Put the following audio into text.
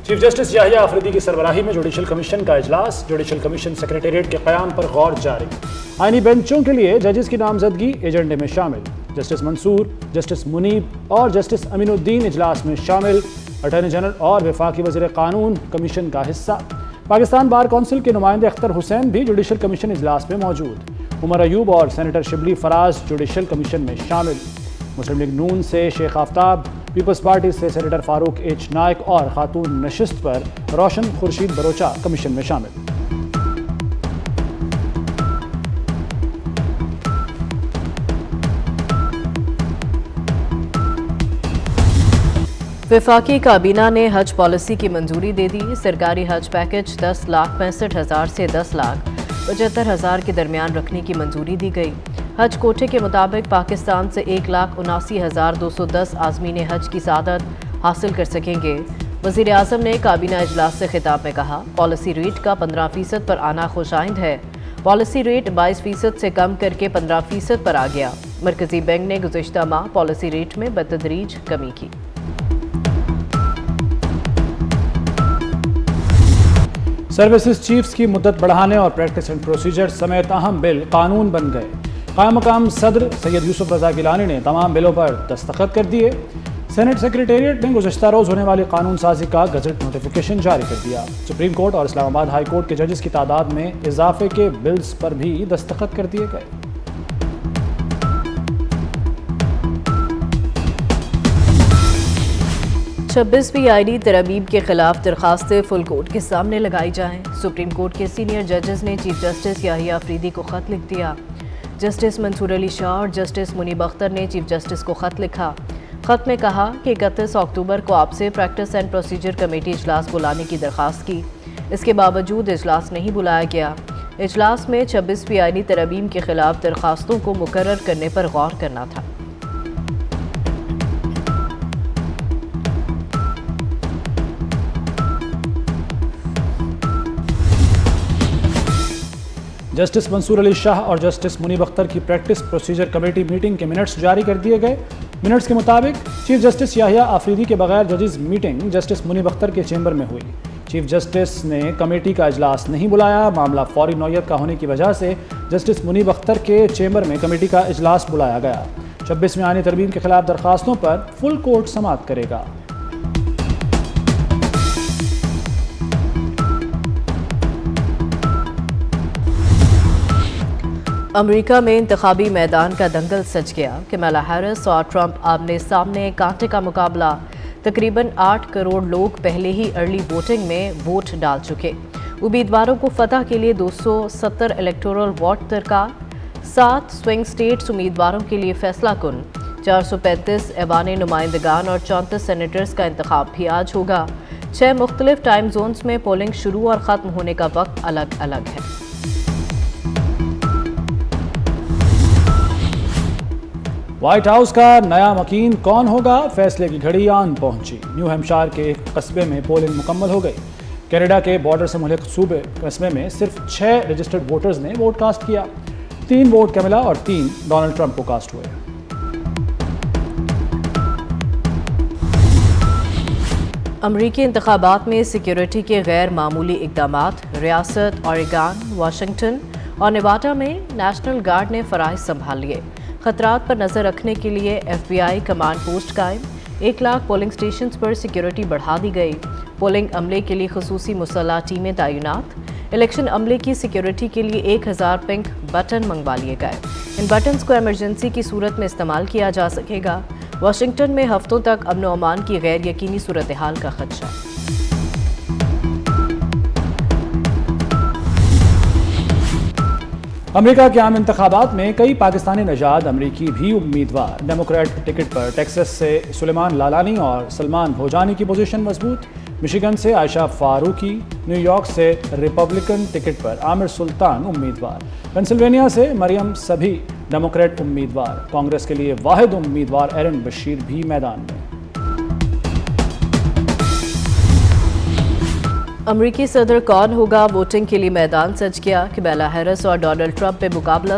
Chief justice یحییٰ آفریدی کی سربراہی میں جوڈیشل کمیشن کا اجلاس، جوڈیشل کمیشن سیکریٹریٹ کے قیام پر غور جاری۔ آئینی بینچوں کے لیے ججز کی نامزدگی ایجنڈے میں شامل۔ جسٹس منصور، جسٹس منیب اور جسٹس امین الدین اجلاس میں شامل۔ اٹارنی جنرل اور وفاقی وزیر قانون کمیشن کا حصہ۔ پاکستان بار کونسل کے نمائندے اختر حسین بھی جوڈیشل کمیشن اجلاس میں موجود۔ عمر ایوب اور senator Shibli Faraz judicial commission میں شامل۔ مسلم لیگ نون سے شیخ آفتاب، پیپلز پارٹی سے سینیٹر فاروق ایچ نائک اور خاتون نشست پر روشن خورشید بروچہ کمیشن میں شامل۔ وفاقی کابینہ نے حج پالیسی کی منظوری دے دی۔ سرکاری حج پیکج 10,65,000 سے 10,75,000 کے درمیان رکھنے کی منظوری دی گئی۔ حج کوٹے کے مطابق پاکستان سے 1,79,210 عازمین حج کی سعادت حاصل کر سکیں گے۔ وزیر اعظم نے کابینہ اجلاس سے خطاب میں کہا، پالیسی ریٹ کا 15% پر آنا خوش آئند ہے۔ پالیسی ریٹ 22% سے کم کر کے 15% پر آ گیا۔ مرکزی بینک نے گزشتہ ماہ پالیسی ریٹ میں بتدریج کمی کی۔ سروسز چیفز کی مدت بڑھانے اور پریکٹس اینڈ پروسیجر سمیت اہم بل قانون بن گئے۔ قائم مقام صدر سید یوسف رضا گیلانی نے تمام بلوں پر دستخط کر دیے۔ سینٹ سیکریٹریٹ نے گزشتہ روز ہونے والی قانون سازی کا گزٹ نوٹیفیکیشن جاری کر دیا۔ سپریم کورٹ اور اسلام آباد ہائی کورٹ کے ججز کی تعداد میں اضافے کے بلز پر بھی دستخط کر دیے گئے۔ 26ویں آئینی ترامیم کے خلاف درخواستیں فل کورٹ کے سامنے لگائی جائیں۔ سپریم کورٹ کے سینئر ججز نے چیف جسٹس یحییٰ آفریدی کو خط لکھ دیا۔ جسٹس منصور علی شاہ اور جسٹس منیب اختر نے چیف جسٹس کو خط لکھا۔ خط میں کہا کہ 31 اکتوبر کو آپ سے پریکٹس اینڈ پروسیجر کمیٹی اجلاس بلانے کی درخواست کی، اس کے باوجود اجلاس نہیں بلایا گیا۔ اجلاس میں 26ویں آئینی ترامیم کے خلاف درخواستوں کو مقرر کرنے پر غور کرنا تھا۔ جسٹس منصور علی شاہ اور جسٹس منیب اختر کی پریکٹس پروسیجر کمیٹی میٹنگ کے منٹس جاری کر دیے گئے۔ منٹس کے مطابق چیف جسٹس یحییٰ آفریدی کے بغیر ججز میٹنگ جسٹس منیب اختر کے چیمبر میں ہوئی۔ چیف جسٹس نے کمیٹی کا اجلاس نہیں بلایا۔ معاملہ فوری نوعیت کا ہونے کی وجہ سے جسٹس منیب اختر کے چیمبر میں کمیٹی کا اجلاس بلایا گیا۔ 26ویں آئینی ترمیم کے خلاف درخواستوں پر فل کورٹ سماعت کرے گا۔ امریکہ میں انتخابی میدان کا دنگل سج گیا۔ کمالا ہیرس اور ٹرمپ آمنے سامنے کانٹے کا مقابلہ۔ تقریباً 8 کروڑ لوگ پہلے ہی ارلی ووٹنگ میں ووٹ ڈال چکے۔ امیدواروں کو فتح کے لیے 270 الیکٹورل واٹ درکار۔ 7 سوئنگ سٹیٹس امیدواروں کے لیے فیصلہ کن۔ 435 ایوان نمائندگان اور 34 سینیٹرز کا انتخاب بھی آج ہوگا۔ 6 مختلف ٹائم زونز میں پولنگ شروع اور ختم ہونے کا وقت الگ الگ ہے۔ وائٹ ہاؤس کا نیا مکین کون ہوگا؟ فیصلے کی گھڑی آن پہنچی۔ نیو ہیمپشائر کے ایک قصبے میں پولنگ مکمل ہو گئی۔ کینیڈا کے بارڈر سے ملحق صوبے قصبے میں صرف 6 رجسٹرڈ ووٹرز نے ووٹ کاسٹ کیا۔ 3 ووٹ کیملا اور 3 ڈونلڈ ٹرمپ کو کاسٹ ہوئے۔ امریکی انتخابات میں سیکیورٹی کے غیر معمولی اقدامات۔ ریاست اوریگون، واشنگٹن اور نیواڈا میں نیشنل گارڈ نے فرائض سنبھال لیے۔ خطرات پر نظر رکھنے کے لیے ایف بی آئی کمانڈ پوسٹ قائم۔ 1 لاکھ پولنگ سٹیشنز پر سیکیورٹی بڑھا دی گئی۔ پولنگ عملے کے لیے خصوصی مسلح ٹیمیں تعینات۔ الیکشن عملے کی سیکیورٹی کے لیے 1000 پنک بٹن منگوا لیے گئے۔ ان بٹنز کو ایمرجنسی کی صورت میں استعمال کیا جا سکے گا۔ واشنگٹن میں ہفتوں تک امن و امان کی غیر یقینی صورتحال کا خدشہ۔ امریکہ کے عام انتخابات میں کئی پاکستانی نژاد امریکی بھی امیدوار۔ ڈیموکریٹ ٹکٹ پر ٹیکسس سے سلیمان لالانی اور سلمان بھوجانی کی پوزیشن مضبوط۔ مشیگن سے عائشہ فاروقی، نیو یارک سے ریپبلکن ٹکٹ پر عامر سلطان امیدوار، پینسلوینیا سے مریم صبحی ڈیموکریٹ امیدوار۔ کانگریس کے لیے واحد امیدوار ایرن بشیر بھی میدان میں۔ امریکی صدر کون ہوگا؟ ووٹنگ کے لیے میدان سج گیا۔ کمالا ہیرس اور ڈونلڈ ٹرمپ پہ مقابلہ